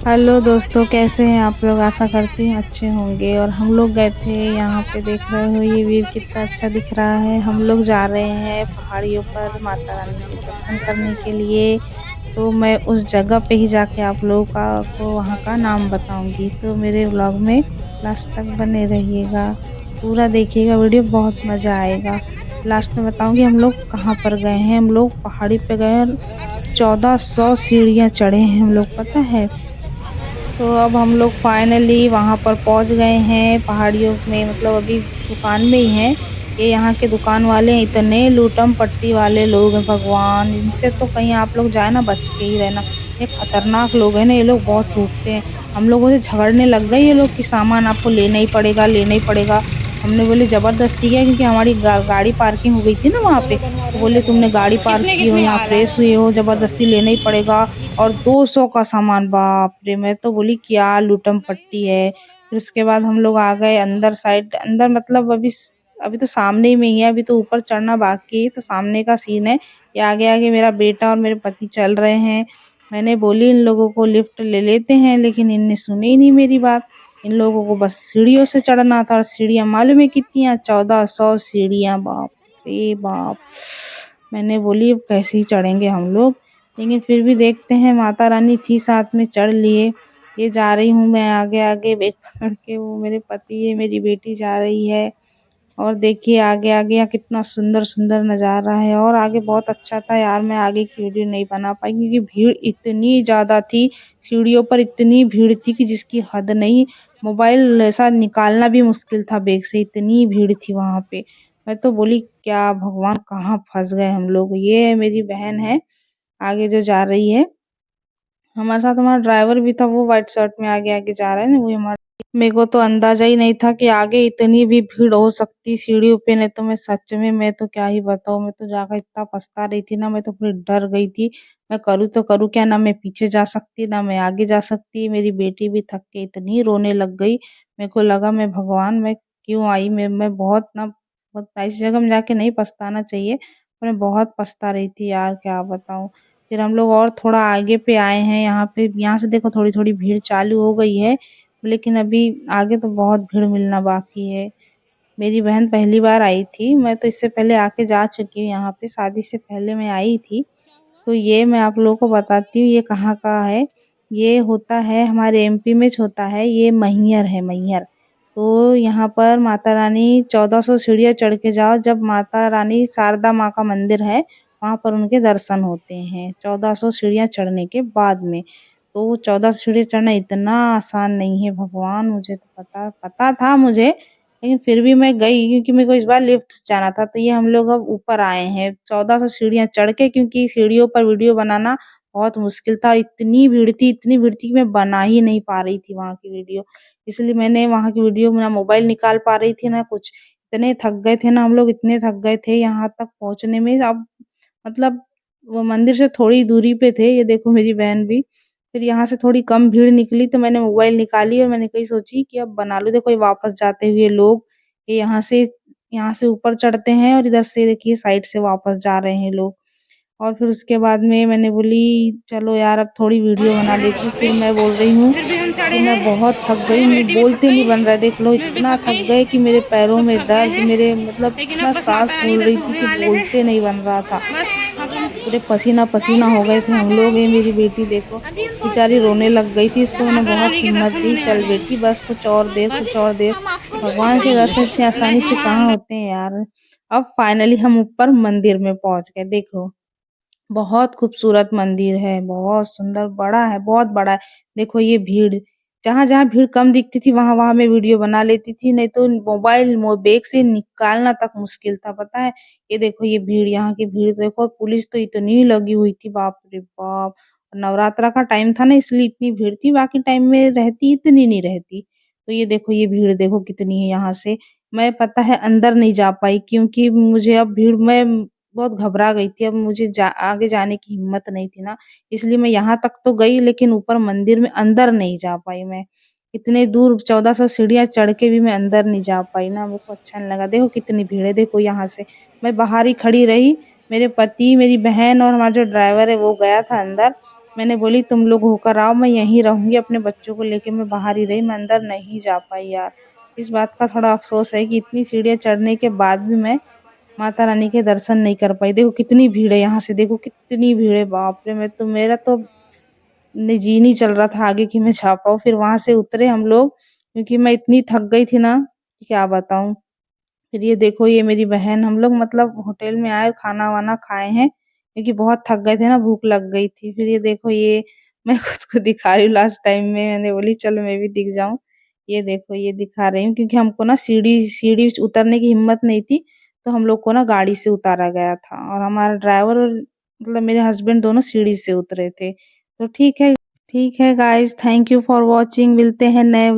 Hello दोस्तों, कैसे हैं आप लोग। आशा करती हूँ अच्छे होंगे। और हम लोग गए थे, यहाँ पे देख रहे हो ये व्यू कितना अच्छा दिख रहा है। हम लोग जा रहे हैं पहाड़ियों पर माता रानी के दर्शन करने के लिए। तो मैं उस जगह पे ही जाके आप लोगों का को वहाँ का नाम बताऊंगी। तो मेरे व्लॉग में लास्ट तक बने रहिएगा, पूरा देखिएगा वीडियो, बहुत मजा आएगा। लास्ट में बताऊंगी हम लोग कहाँ पर गए हैं। हम लोग पहाड़ी पे गए और 1400 सीढ़ियाँ चढ़े हैं हम लोग, पता है। तो अब हम लोग फाइनली वहां पर पहुंच गए हैं पहाड़ियों में, मतलब अभी दुकान में ही हैं। ये यहाँ के दुकान वाले हैं, इतने लूटम पट्टी वाले लोग हैं भगवान। इनसे तो कहीं आप लोग जाए ना, बच के ही रहना। ये खतरनाक लोग हैं ना, ये लोग बहुत लूटते हैं। हम लोगों से झगड़ने लग गए ये लोग कि सामान आपको लेना ही पड़ेगा, लेना ही पड़ेगा। हमने बोले जबरदस्ती किया, क्योंकि हमारी गाड़ी पार्किंग हो गई थी ना वहाँ पे। तो बोले तुमने गाड़ी पार्क किसने की हो, किसने यहाँ आ रहा फ्रेश हुए हो, जबरदस्ती लेना ही पड़ेगा। और 200 का सामान, बाप रे। मैं तो बोली क्या लूटम पट्टी है। फिर उसके बाद हम लोग आ गए अंदर साइड, अंदर मतलब अभी तो सामने में ही है, अभी तो ऊपर चढ़ना बाकी है। तो सामने का सीन है। ये आगे आगे मेरा बेटा और मेरे पति चल रहे हैं। मैंने बोली इन लोगों को लिफ्ट ले लेते हैं, लेकिन इनने सुनी ही नहीं मेरी बात। इन लोगों को बस सीढ़ियों से चढ़ना था, और सीढ़ियां मालूम है कितनी, 1400 सीढ़ियां, बाप रे बाप। मैंने बोली अब कैसे ही चढ़ेंगे हम लोग। लेकिन फिर भी देखते हैं, माता रानी थी साथ में, चढ़ लिए। ये जा रही हूँ मैं आगे आगे बैग पकड़ के, वो मेरे पति है, मेरी बेटी जा रही है। और देखिए आगे आगे यहाँ कितना सुंदर सुंदर नज़ारा है। और आगे बहुत अच्छा था यार, मैं आगे की वीडियो नहीं बना पाई क्योंकि भीड़ इतनी ज़्यादा थी। सीढ़ियों पर इतनी भीड़ थी कि जिसकी हद नहीं। मोबाइल ऐसा निकालना भी मुश्किल था बैग से, इतनी भीड़ थी वहां पे। मैं तो बोली क्या भगवान, कहाँ फंस गए हम लोग। ये मेरी बहन है आगे जो जा रही है। हमारे साथ हमारा ड्राइवर भी था, वो व्हाइट शर्ट में आगे आगे जा रहा है ना, वो हमारा। मेरे को तो अंदाजा ही नहीं था कि आगे इतनी भी भीड़ हो सकती सीढ़ियों पे। नहीं तो मैं सच में, मैं तो क्या ही बताऊं, मैं तो जाकर इतना पछता रही थी ना, मैं तो पूरी डर गई थी। मैं करूँ तो करूँ क्या, ना मैं पीछे जा सकती ना मैं आगे जा सकती। मेरी बेटी भी थक के इतनी रोने लग गई। मेरे को लगा मैं भगवान, मैं क्यों आई। मैं बहुत ना, बहुत ऐसी जगह में जाके नहीं पछताना चाहिए, पर मैं बहुत पछता रही थी यार, क्या बताऊं। फिर हम लोग और थोड़ा आगे पे आए हैं, यहाँ पे, यहाँ से देखो थोड़ी थोड़ी भीड़ चालू हो गई है। लेकिन अभी आगे तो बहुत भीड़ मिलना बाकी है। मेरी बहन पहली बार आई थी, मैं तो इससे पहले आके जा चुकी हूँ यहाँ पे, शादी से पहले मैं आई थी। तो ये मैं आप लोगों को बताती हूँ ये कहाँ का है। ये होता है हमारे एमपी में होता है, ये मैहर है, मैहर। तो यहाँ पर माता रानी 1400 सीढ़ियाँ चढ़ के जाओ, जब माता रानी शारदा माँ का मंदिर है, वहां पर उनके दर्शन होते हैं 1400 सीढ़ियाँ चढ़ने के बाद में। तो वो 14 सीढ़ी चढ़ना इतना आसान नहीं है भगवान, मुझे तो पता पता था मुझे। लेकिन फिर भी मैं गई क्योंकि मेरे को इस बार लिफ्ट से जाना था। तो ये हम लोग अब ऊपर आए हैं 1400 सीढ़ियाँ चढ़ के, क्योंकि सीढ़ियों पर वीडियो बनाना बहुत मुश्किल था। इतनी भीड़ थी, इतनी भीड़ थी कि मैं बना ही नहीं पा रही थी वहाँ की वीडियो। इसलिए मैंने वहाँ की वीडियो, ना मोबाइल निकाल पा रही थी ना कुछ। इतने थक गए थे ना हम लोग, इतने थक गए थे यहाँ तक पहुँचने में। अब मतलब वो मंदिर से थोड़ी दूरी पे थे, ये देखो मेरी बहन भी। फिर यहाँ से थोड़ी कम भीड़ निकली तो मैंने मोबाइल निकाली और मैंने कही सोची कि अब बना लूँ। देखो ये वापस जाते हुए लोग, ये यहाँ से ऊपर चढ़ते हैं और इधर से देखिए साइड से वापस जा रहे हैं लोग। और फिर उसके बाद में मैंने बोली चलो यार अब थोड़ी वीडियो बना लेती हूँ। फिर मैं बोल रही हूँ फिर भी हम चढ़े कि मैं हैं। बहुत थक गई, और मुँह बेटी भी थक बोलते नहीं गई, बन रहा है। देख लो मैं भी इतना थक थक गई, गए कि मेरे पैरों सब में थक गए दर्द, हैं। मेरे मतलब लेकिन इतना अब बस सांस माता रानी फूल रही थी दर्शन कि होने वाले हैं। बोलते नहीं बन रहा था। बस हम पूरे पसीना पसीना हो गए थे हम लोग। ये मेरी बेटी देखो अभी हम बेचारी पहुंचने वाले रोने लग गई थी, हैं। इसको मैंने माता बहुत रानी के हिम्मत दर्शन दी, होने चल वाले हैं। बेटी बस कुछ और देर, बस कुछ और देर। हम आपको भगवान के दर्शन इतने आसानी से वहाँ कहाँ अंदर। होते हैं यार। अब फाइनली हम ऊपर मंदिर में पहुंच गए। देखो बहुत खूबसूरत मंदिर है, बहुत सुंदर, बड़ा है, बहुत बड़ा है। देखो ये भीड़, जहाँ-जहाँ भीड़ कम दिखती थी वहाँ-वहाँ मैं वीडियो बना लेती थी, नहीं तो मोबाइल बैग से निकालना तक मुश्किल था, पता है। ये देखो ये भीड़, यहाँ की भीड़ देखो, पुलिस तो इतनी लगी हुई थी, बाप रे बाप। नवरात्रा का टाइम था ना, इसलिए इतनी भीड़ थी, बाकी टाइम में रहती इतनी नहीं रहती। तो ये देखो ये भीड़ देखो कितनी है यहाँ से। मैं पता है अंदर नहीं जा पाई क्योंकि मुझे अब भीड़ में बहुत घबरा गई थी। अब मुझे आगे जाने की हिम्मत नहीं थी ना, इसलिए मैं यहाँ तक तो गई, लेकिन ऊपर मंदिर में अंदर नहीं जा पाई मैं। इतने दूर 1400 सीढ़ियाँ चढ़ के भी मैं अंदर नहीं जा पाई ना, मेरे को अच्छा नहीं लगा। देखो कितनी भीड़ है, देखो यहाँ से। मैं बाहर ही खड़ी रही, मेरे पति, मेरी बहन और हमारा जो ड्राइवर है वो गया था अंदर। मैंने बोली तुम लोग होकर आओ, मैं यहीं रहूँगी, अपने बच्चों को लेके मैं बाहर ही रही, मैं अंदर नहीं जा पाई यार। इस बात का थोड़ा अफ़सोस है कि इतनी सीढ़ियाँ चढ़ने के बाद भी मैं माता रानी के दर्शन नहीं कर पाई। देखो कितनी भीड़ है, यहाँ से देखो कितनी भीड़ है, बाप रे! मैं तो मेरा तो नहीं जी नहीं चल रहा था आगे कि मैं जा पाऊँ। फिर वहाँ से उतरे हम लोग, क्योंकि मैं इतनी थक गई थी ना, कि क्या बताऊँ। फिर ये देखो ये मेरी बहन, हम लोग मतलब होटल में आए और खाना-वाना खाए हैं, क्योंकि बहुत थक गए थे ना, भूख लग गई थी। फिर ये देखो ये मैं खुद को दिखा रही हूँ लास्ट टाइम में, मैंने बोली चलो मैं भी दिख जाऊँ। ये देखो ये दिखा रही हूँ, क्योंकि हमको ना सीढ़ी सीढ़ी उतरने की हिम्मत नहीं थी, तो हम लोग को ना गाड़ी से उतारा गया था और हमारा ड्राइवर और मतलब मेरे हस्बैंड दोनों सीढ़ी से उतरे थे। तो ठीक है guys, thank you for watching, मिलते हैं नए